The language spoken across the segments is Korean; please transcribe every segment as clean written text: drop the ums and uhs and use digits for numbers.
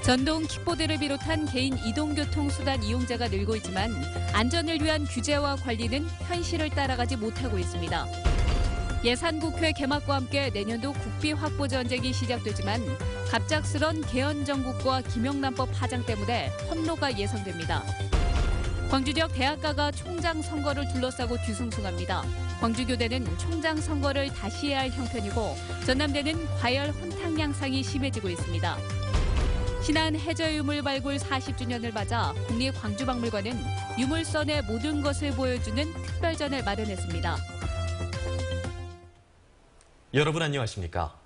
전동 킥보드를 비롯한 개인 이동교통수단 이용자가 늘고 있지만 안전을 위한 규제와 관리는 현실을 따라가지 못하고 있습니다. 예산국회 개막과 함께 내년도 국비 확보 전쟁이 시작되지만 갑작스런 개헌정국과 김영란법 파장 때문에 험로가 예상됩니다. 광주 지역 대학가가 총장 선거를 둘러싸고 뒤숭숭합니다. 광주교대는 총장 선거를 다시 해야 할 형편이고 전남대는 과열 혼탁 양상이 심해지고 있습니다. 신안 해저유물 발굴 40주년을 맞아 국립광주박물관은 유물선의 모든 것을 보여주는 특별전을 마련했습니다. 여러분 안녕하십니까?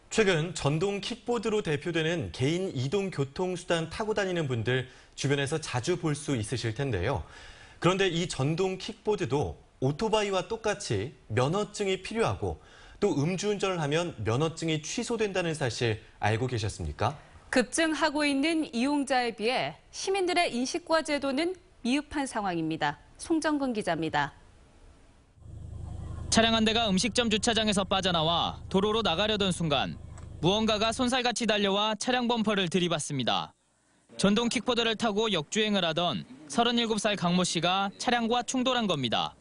최근 전동 킥보드로 대표되는 개인 이동교통수단 타고 다니는 분들 주변에서 자주 볼 수 있으실 텐데요. 그런데 이 전동 킥보드도 오토바이와 똑같이 면허증이 필요하고 또 음주운전을 하면 면허증이 취소된다는 사실 알고 계셨습니까? 급증하고 있는 이용자에 비해 시민들의 인식과 제도는 미흡한 상황입니다. 송정근 기자입니다. 차량 한 대가 음식점 주차장에서 빠져나와 도로로 나가려던 순간 무언가가 손살같이 달려와 차량 범퍼를 들이받습니다. 전동 킥보드를 타고 역주행을 하던 37살 강모 씨가 차량과 충돌한 겁니다.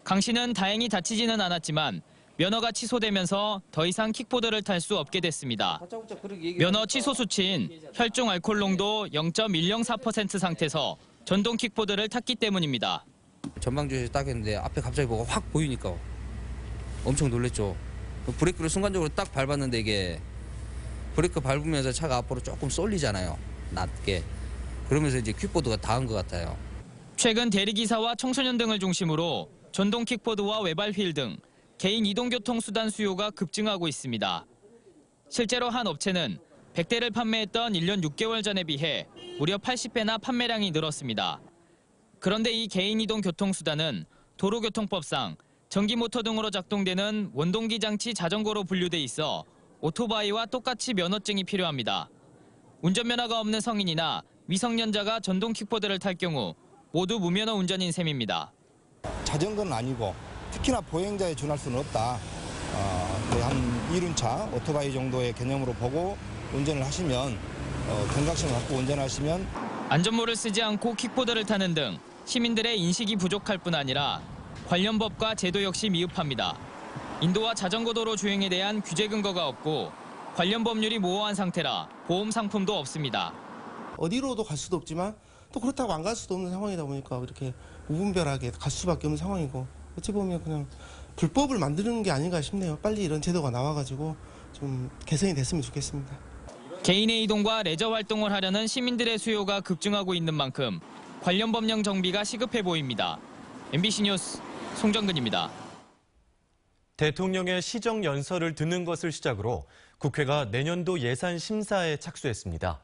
강 씨는 다행히 다치지는 않았지만 면허가 취소되면서 더 이상 킥보드를 탈 수 없게 됐습니다. 면허 취소 수치인 혈중 알코올 농도 0.104% 상태에서 전동 킥보드를 탔기 때문입니다. 전방주에서 딱 했는데 앞에 갑자기 뭐가 확 보이니까 엄청 놀랬죠. 브레이크를 순간적으로 딱 밟았는데 이게 브레이크 밟으면서 차가 앞으로 조금 쏠리잖아요. 낮게. 그러면서 이제 킥보드가 닿은 것 같아요. 최근 대리기사와 청소년 등을 중심으로 전동 킥보드와 외발 휠 등 개인 이동교통수단 수요가 급증하고 있습니다. 실제로 한 업체는 100대를 판매했던 1년 6개월 전에 비해 무려 80배나 판매량이 늘었습니다. 그런데 이 개인 이동교통수단은 도로교통법상 전기모터 등으로 작동되는 원동기 장치 자전거로 분류돼 있어 오토바이와 똑같이 면허증이 필요합니다. 운전면허가 없는 성인이나 미성년자가 전동 킥보드를 탈 경우 모두 무면허 운전인 셈입니다. 자전거는 아니고 특히나 보행자에 준할 수는 없다. 한 이륜차, 오토바이 정도의 개념으로 보고 운전을 하시면 경각심을 갖고 운전하시면 안전모를 쓰지 않고 킥보드를 타는 등 시민들의 인식이 부족할 뿐 아니라 관련 법과 제도 역시 미흡합니다. 인도와 자전거 도로 주행에 대한 규제 근거가 없고 관련 법률이 모호한 상태라 보험 상품도 없습니다. 어디로도 갈 수도 없지만 또 그렇다고 안 갈 수도 없는 상황이다 보니까 이렇게 무분별하게 갈 수밖에 없는 상황이고 어찌 보면 그냥 불법을 만드는 게 아닌가 싶네요. 빨리 이런 제도가 나와가지고 좀 개선이 됐으면 좋겠습니다. 개인의 이동과 레저 활동을 하려는 시민들의 수요가 급증하고 있는 만큼 관련 법령 정비가 시급해 보입니다. MBC 뉴스 송정근입니다. 대통령의 시정연설을 듣는 것을 시작으로 국회가 내년도 예산 심사에 착수했습니다.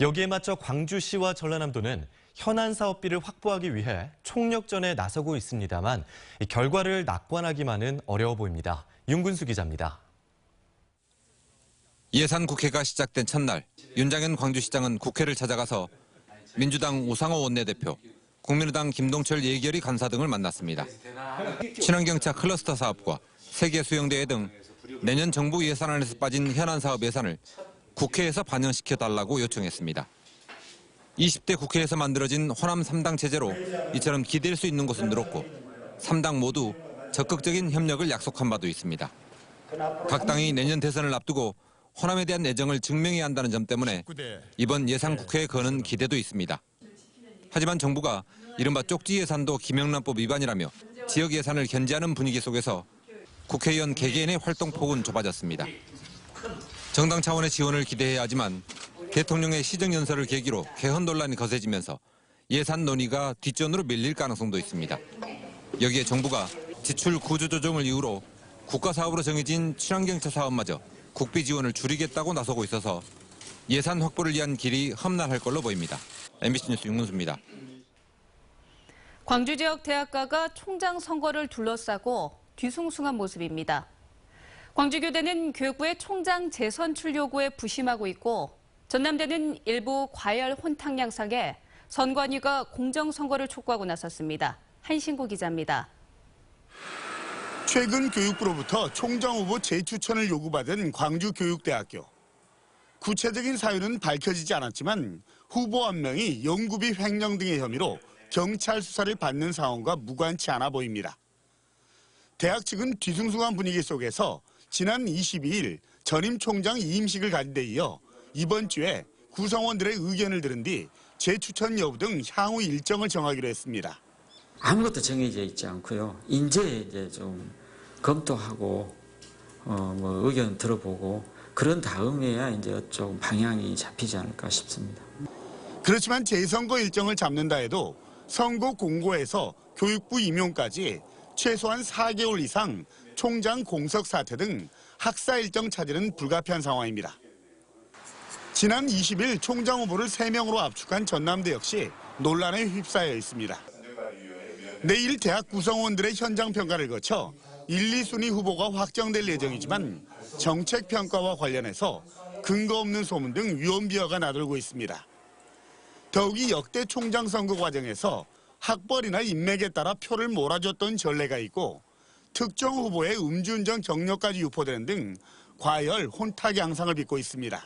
여기에 맞춰 광주시와 전라남도는 현안 사업비를 확보하기 위해 총력전에 나서고 있습니다만 결과를 낙관하기만은 어려워 보입니다. 윤근수 기자입니다. 예산 국회가 시작된 첫날 윤장현 광주시장은 국회를 찾아가서 민주당 우상호 원내대표, 국민의당 김동철 예결위 간사 등을 만났습니다. 친환경차 클러스터 사업과 세계 수영대회 등 내년 정부 예산안에서 빠진 현안 사업 예산을 국회에서 반영시켜달라고 요청했습니다. 20대 국회에서 만들어진 호남 3당 체제로 이처럼 기댈 수 있는 곳은 늘었고 3당 모두 적극적인 협력을 약속한 바도 있습니다. 각 당이 내년 대선을 앞두고 호남에 대한 애정을 증명해야 한다는 점 때문에 이번 예산 국회에 거는 기대도 있습니다. 하지만 정부가 이른바 쪽지 예산도 김영란법 위반이라며 지역 예산을 견제하는 분위기 속에서 국회의원 개개인의 활동폭은 좁아졌습니다. 정당 차원의 지원을 기대해야 하지만 대통령의 시정연설을 계기로 개헌 논란이 거세지면서 예산 논의가 뒷전으로 밀릴 가능성도 있습니다. 여기에 정부가 지출 구조조정을 이유로 국가사업으로 정해진 친환경차 사업마저 국비 지원을 줄이겠다고 나서고 있어서 예산 확보를 위한 길이 험난할 걸로 보입니다. MBC 뉴스 윤근수입니다. 광주 지역 대학가가 총장 선거를 둘러싸고 뒤숭숭한 모습입니다. 광주교대는 교육부의 총장 재선출 요구에 부심하고 있고 전남대는 일부 과열 혼탁 양상에 선관위가 공정선거를 촉구하고 나섰습니다. 한신구 기자입니다. 최근 교육부로부터 총장 후보 재추천을 요구받은 광주교육대학교. 구체적인 사유는 밝혀지지 않았지만 후보 한 명이 연구비 횡령 등의 혐의로 경찰 수사를 받는 상황과 무관치 않아 보입니다. 대학 측은 뒤숭숭한 분위기 속에서 지난 22일 전임 총장 이임식을 가진 데 이어 이번 주에 구성원들의 의견을 들은 뒤 재추천 여부 등 향후 일정을 정하기로 했습니다. 아무것도 정해져 있지 않고요. 이제 좀 검토하고 의견 들어보고 그런 다음에야 이제 좀 방향이 잡히지 않을까 싶습니다. 그렇지만 재선거 일정을 잡는다 해도 선거 공고에서 교육부 임용까지 최소한 4개월 이상 총장 공석 사퇴 등 학사 일정 차질은 불가피한 상황입니다. 지난 20일 총장 후보를 3명으로 압축한 전남대 역시 논란에 휩싸여 있습니다. 내일 대학 구성원들의 현장 평가를 거쳐 1, 2순위 후보가 확정될 예정이지만 정책 평가와 관련해서 근거 없는 소문 등 위험비어가 나돌고 있습니다. 더욱이 역대 총장 선거 과정에서 학벌이나 인맥에 따라 표를 몰아줬던 전례가 있고 특정 후보의 음주운전 경력까지 유포되는 등 과열, 혼탁의 양상을 빚고 있습니다.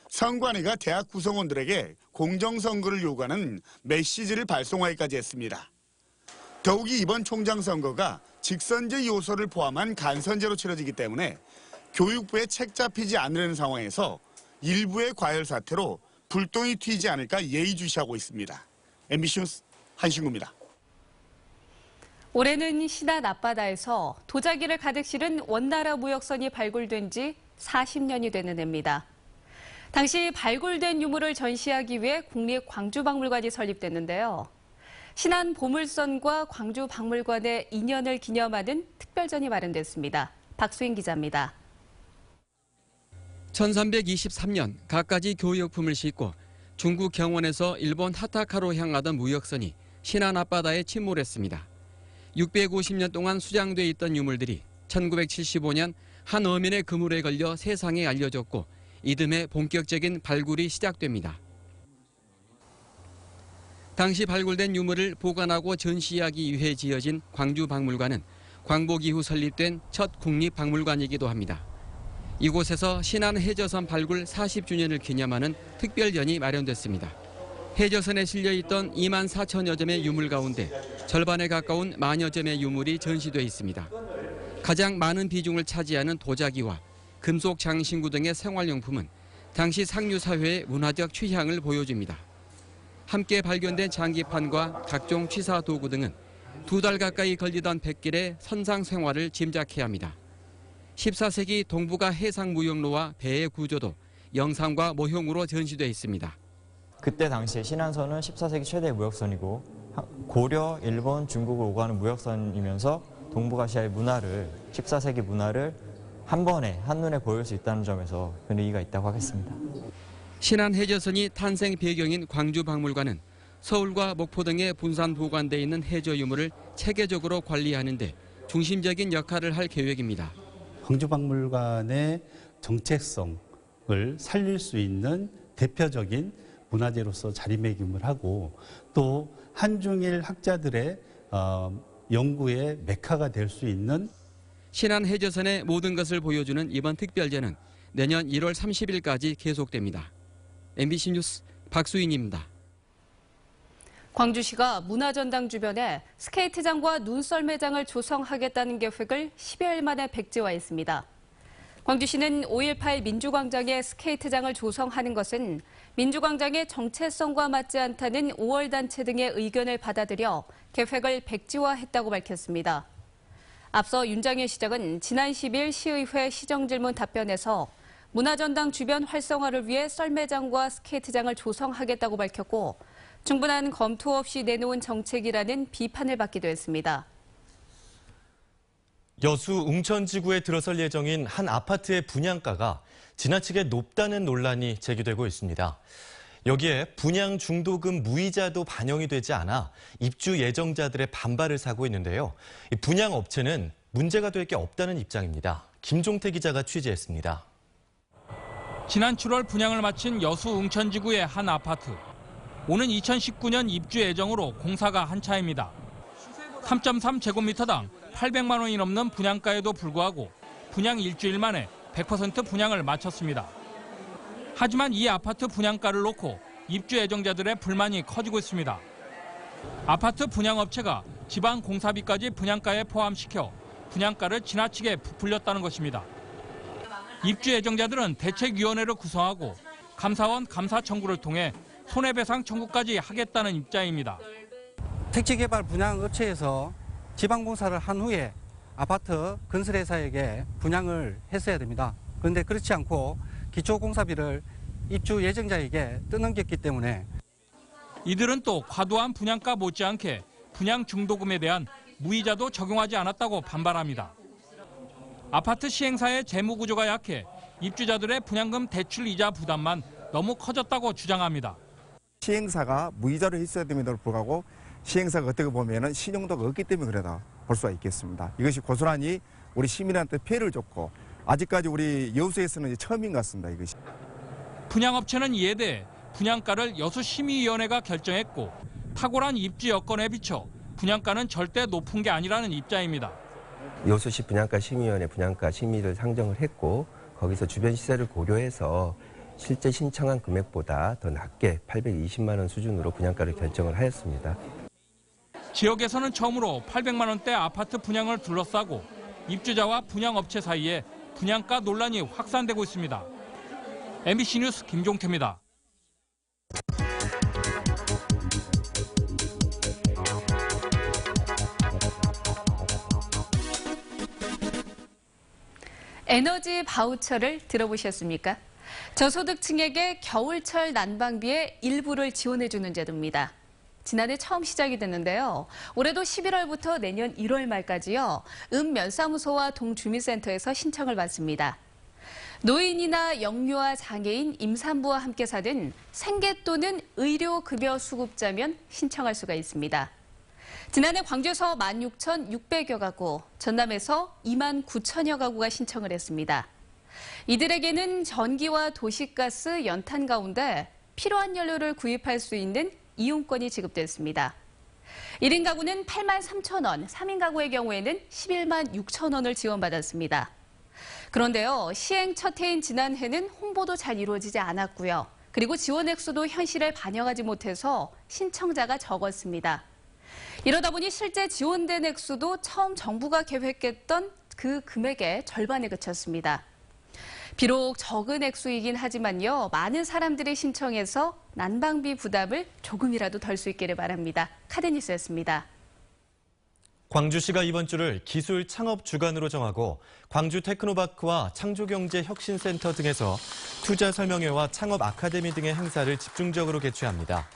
선관위가 대학 구성원들에게 공정선거를 요구하는 메시지를 발송하기까지 했습니다. 더욱이 이번 총장 선거가 직선제 요소를 포함한 간선제로 치러지기 때문에 교육부에 책 잡히지 않으려는 상황에서 일부의 과열 사태로 불똥이 튀지 않을까 예의주시하고 있습니다. MBC 뉴스 한신구입니다. 올해는 신안 앞바다에서 도자기를 가득 실은 원나라 무역선이 발굴된 지 40년이 되는 해입니다. 당시 발굴된 유물을 전시하기 위해 국립광주박물관이 설립됐는데요. 신안 보물선과 광주박물관의 인연을 기념하는 특별전이 마련됐습니다. 박수인 기자입니다. 1323년 갖가지 교역품을 싣고 중국 경원에서 일본 하타카로 향하던 무역선이 신안 앞바다에 침몰했습니다. 650년 동안 수장돼 있던 유물들이 1975년 한 어민의 그물에 걸려 세상에 알려졌고 이듬해 본격적인 발굴이 시작됩니다. 당시 발굴된 유물을 보관하고 전시하기 위해 지어진 광주박물관은 광복 이후 설립된 첫 국립박물관이기도 합니다. 이곳에서 신안 해저선 발굴 40주년을 기념하는 특별전이 마련됐습니다. 해저선에 실려있던 2만 4천여 점의 유물 가운데 절반에 가까운 만여 점의 유물이 전시돼 있습니다. 가장 많은 비중을 차지하는 도자기와 금속 장신구 등의 생활용품은 당시 상류 사회의 문화적 취향을 보여줍니다. 함께 발견된 장기판과 각종 취사 도구 등은 2달 가까이 걸리던 백길의 선상 생활을 짐작해야 합니다. 14세기 동북아 해상무역로와 배의 구조도 영상과 모형으로 전시돼 있습니다. 그때 당시에 신안선은 14세기 최대 무역선이고 고려, 일본, 중국을 오가는 무역선이면서 동북아시아의 문화를 14세기 문화를 한 번에 한눈에 보일 수 있다는 점에서 큰 의의가 있다고 하겠습니다. 신안 해저선이 탄생 배경인 광주박물관은 서울과 목포 등에 분산 보관돼 있는 해저 유물을 체계적으로 관리하는 데 중심적인 역할을 할 계획입니다. 광주박물관의 정체성을 살릴 수 있는 대표적인 문화재로서 자리매김을 하고 또 한중일 학자들의 연구의 메카가 될 수 있는 신안 해저선의 모든 것을 보여주는 이번 특별전은 내년 1월 30일까지 계속됩니다. MBC 뉴스 박수인입니다. 광주시가 문화전당 주변에 스케이트장과 눈썰매장을 조성하겠다는 계획을 10여일 만에 백지화했습니다. 광주시는 5.18 민주광장에 스케이트장을 조성하는 것은 민주광장의 정체성과 맞지 않다는 5월 단체 등의 의견을 받아들여 계획을 백지화했다고 밝혔습니다. 앞서 윤장현 시장은 지난 10일 시의회 시정질문 답변에서 문화전당 주변 활성화를 위해 썰매장과 스케이트장을 조성하겠다고 밝혔고 충분한 검토 없이 내놓은 정책이라는 비판을 받기도 했습니다. 여수 웅천지구에 들어설 예정인 한 아파트의 분양가가 지나치게 높다는 논란이 제기되고 있습니다. 여기에 분양 중도금 무이자도 반영이 되지 않아 입주 예정자들의 반발을 사고 있는데요. 분양 업체는 문제가 될 게 없다는 입장입니다. 김종태 기자가 취재했습니다. 지난 7월 분양을 마친 여수 웅천지구의 한 아파트. 오는 2019년 입주 예정으로 공사가 한차입니다. 3.3제곱미터당 800만 원이 넘는 분양가에도 불구하고 분양 일주일 만에 100% 분양을 마쳤습니다. 하지만 이 아파트 분양가를 놓고 입주 예정자들의 불만이 커지고 있습니다. 아파트 분양업체가 지방 공사비까지 분양가에 포함시켜 분양가를 지나치게 부풀렸다는 것입니다. 입주 예정자들은 대책위원회를 구성하고 감사원 감사 청구를 통해 손해배상 청구까지 하겠다는 입장입니다. 택지개발 분양업체에서 지방공사를 한 후에 아파트 건설회사에게 분양을 했어야 됩니다. 그런데 그렇지 않고 기초공사비를 입주 예정자에게 떠넘겼기 때문에 이들은 또 과도한 분양가 못지않게 분양 중도금에 대한 무이자도 적용하지 않았다고 반발합니다. 아파트 시행사의 재무 구조가 약해 입주자들의 분양금 대출 이자 부담만 너무 커졌다고 주장합니다. 시행사가 무이자를 했어야 됨에도 불구하고 시행사가 어떻게 보면 신용도가 없기 때문에 그러다 볼 수가 있겠습니다. 이것이 고스란히 우리 시민한테 피해를 줬고 아직까지 우리 여수에서는 처음인 것 같습니다. 이것이. 분양업체는 이에 대해 분양가를 여수심의위원회가 결정했고 탁월한 입주 여건에 비춰 분양가는 절대 높은 게 아니라는 입장입니다. 여수시 분양가 심의위원회 분양가 심의를 상정을 했고 거기서 주변 시세를 고려해서 실제 신청한 금액보다 더 낮게 820만 원 수준으로 분양가를 결정을 하였습니다. 지역에서는 처음으로 800만 원대 아파트 분양을 둘러싸고 입주자와 분양업체 사이에 분양가 논란이 확산되고 있습니다. MBC 뉴스 김종태입니다. 에너지 바우처를 들어보셨습니까? 저소득층에게 겨울철 난방비의 일부를 지원해주는 제도입니다. 지난해 처음 시작이 됐는데요. 올해도 11월부터 내년 1월 말까지요. 읍면사무소와 동주민센터에서 신청을 받습니다. 노인이나 영유아 장애인, 임산부와 함께 사는 생계 또는 의료급여 수급자면 신청할 수가 있습니다. 지난해 광주에서 16,600여 가구, 전남에서 29,000여 가구가 신청을 했습니다. 이들에게는 전기와 도시가스, 연탄 가운데 필요한 연료를 구입할 수 있는 이용권이 지급됐습니다. 1인 가구는 83,000원, 3인 가구의 경우에는 116,000원을 지원받았습니다. 그런데요, 시행 첫 해인 지난해는 홍보도 잘 이루어지지 않았고요. 그리고 지원 액수도 현실에 반영하지 못해서 신청자가 적었습니다. 이러다 보니 실제 지원된 액수도 처음 정부가 계획했던 그 금액의 절반에 그쳤습니다. 비록 적은 액수이긴 하지만요, 많은 사람들이 신청해서 난방비 부담을 조금이라도 덜 수 있기를 바랍니다. 카드뉴스였습니다. 광주시가 이번 주를 기술 창업 주간으로 정하고 광주 테크노파크와 창조경제혁신센터 등에서 투자 설명회와 창업 아카데미 등의 행사를 집중적으로 개최합니다.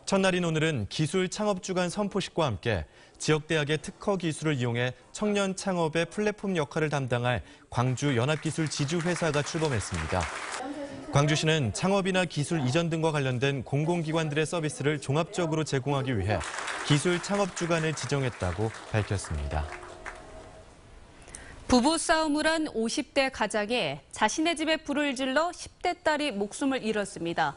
첫날인 오늘은 기술 창업 주간 선포식과 함께 지역대학의 특허 기술을 이용해 청년 창업의 플랫폼 역할을 담당할 광주 연합기술 지주회사가 출범했습니다. 광주시는 창업이나 기술 이전 등과 관련된 공공기관들의 서비스를 종합적으로 제공하기 위해 기술 창업 주간을 지정했다고 밝혔습니다. 부부싸움을 한 50대 가장이 자신의 집에 불을 질러 10대 딸이 목숨을 잃었습니다.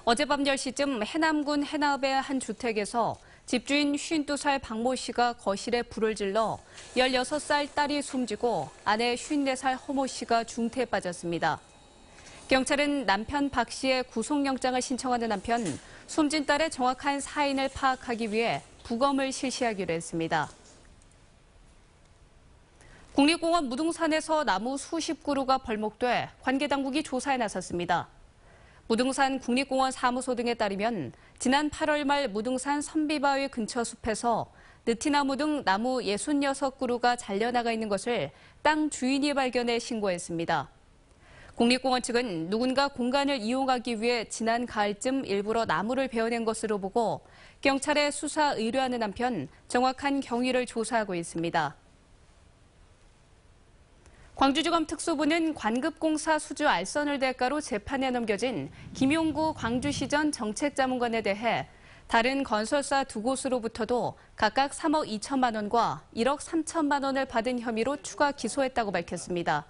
어젯밤 10시쯤 해남군 해납의 한 주택에서 집주인 52살 박모 씨가 거실에 불을 질러 16살 딸이 숨지고 아내 54살 허모 씨가 중태에 빠졌습니다. 경찰은 남편 박 씨의 구속영장을 신청하는 한편 숨진 딸의 정확한 사인을 파악하기 위해 부검을 실시하기로 했습니다. 국립공원 무등산에서 나무 수십 그루가 벌목돼 관계당국이 조사에 나섰습니다. 무등산 국립공원 사무소 등에 따르면 지난 8월 말 무등산 선비바위 근처 숲에서 느티나무 등 나무 66그루가 잘려나가 있는 것을 땅 주인이 발견해 신고했습니다. 국립공원 측은 누군가 공간을 이용하기 위해 지난 가을쯤 일부러 나무를 베어낸 것으로 보고 경찰에 수사 의뢰하는 한편 정확한 경위를 조사하고 있습니다. 광주지검 특수부는 관급공사 수주 알선을 대가로 재판에 넘겨진 김용구 광주시전 정책자문관에 대해 다른 건설사 두 곳으로부터도 각각 3억 2천만 원과 1억 3천만 원을 받은 혐의로 추가 기소했다고 밝혔습니다.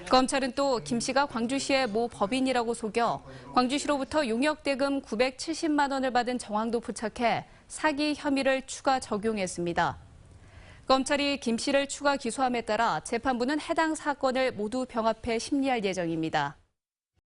검찰은 또 김 씨가 광주시의 모 법인이라고 속여 광주시로부터 용역대금 970만 원을 받은 정황도 포착해 사기 혐의를 추가 적용했습니다. 검찰이 김 씨를 추가 기소함에 따라 재판부는 해당 사건을 모두 병합해 심리할 예정입니다.